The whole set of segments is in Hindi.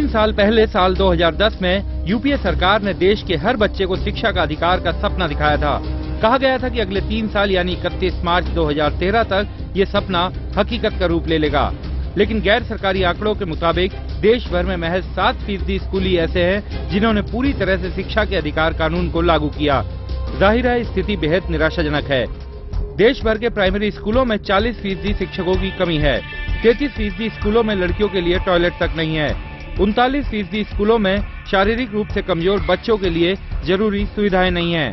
साल पहले साल 2010 में यूपीए सरकार ने देश के हर बच्चे को शिक्षा का अधिकार का सपना दिखाया था। कहा गया था कि अगले 3 साल यानी 31 मार्च 2013 तक ये सपना हकीकत का रूप ले लेगा। लेकिन गैर सरकारी आंकड़ों के मुताबिक देश भर में महज 7% स्कूली ऐसे हैं जिन्होंने पूरी तरह से शिक्षा के अधिकार कानून को लागू किया। जाहिर है स्थिति बेहद निराशाजनक है। देश भर के प्राइमरी स्कूलों में 40% शिक्षकों की कमी है। 33% स्कूलों में लड़कियों के लिए टॉयलेट तक नहीं है। 39% स्कूलों में शारीरिक रूप से कमजोर बच्चों के लिए जरूरी सुविधाएं नहीं हैं।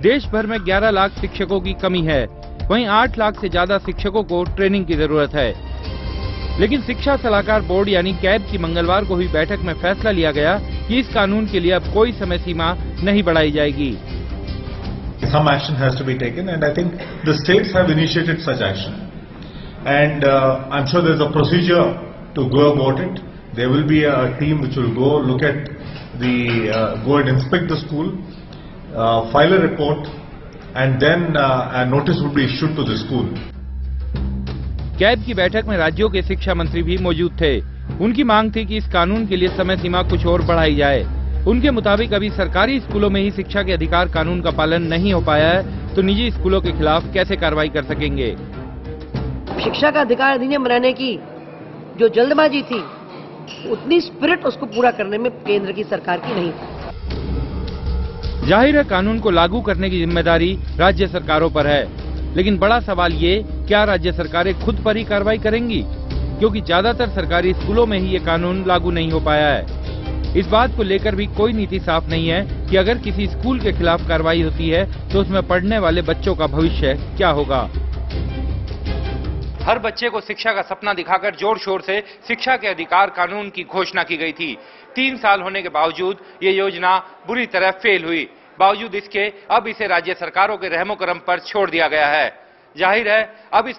देश भर में 11 लाख शिक्षकों की कमी है। वहीं 8 लाख से ज्यादा शिक्षकों को ट्रेनिंग की जरूरत है। लेकिन शिक्षा सलाहकार बोर्ड यानी कैब की मंगलवार को हुई बैठक में फैसला लिया गया कि इस कानून के लिए अब कोई समय सीमा नहीं बढ़ाई जाएगी। Some action has to be taken, and I think the states have initiated such action, and I'm sure there's a procedure to go about it. There will be a team which will go look at go and inspect the school, file a report, and then a notice would be issued to the school. Cab की बैठक में राज्यों के शिक्षा मंत्री भी मौजूद थे। उनकी मांग थी कि इस कानून के लिए समय सीमा कुछ और बढ़ाई जाए। उनके मुताबिक अभी सरकारी स्कूलों में ही शिक्षा के अधिकार कानून का पालन नहीं हो पाया है, तो निजी स्कूलों के खिलाफ कैसे कार्रवाई कर सकेंगे। शिक्षा का अधिकार अधिनियम बनाने की जो जल्दबाजी थी, उतनी स्पिरिट उसको पूरा करने में केंद्र की सरकार की नहीं थी। जाहिर है कानून को लागू करने की जिम्मेदारी राज्य सरकारों पर है, लेकिन बड़ा सवाल ये, क्या राज्य सरकारें खुद पर ही कार्रवाई करेंगी? क्योंकि ज्यादातर सरकारी स्कूलों में ही ये कानून लागू नहीं हो पाया है। इस बात को लेकर भी कोई नीति साफ नहीं है कि अगर किसी स्कूल के खिलाफ कार्रवाई होती है तो उसमें पढ़ने वाले बच्चों का भविष्य क्या होगा। हर बच्चे को शिक्षा का सपना दिखाकर जोर शोर से शिक्षा के अधिकार कानून की घोषणा की गई थी। 3 साल होने के बावजूद ये योजना बुरी तरह फेल हुई। बावजूद इसके अब इसे राज्य सरकारों के रहमो करम पर छोड़ दिया गया है। जाहिर है अब इस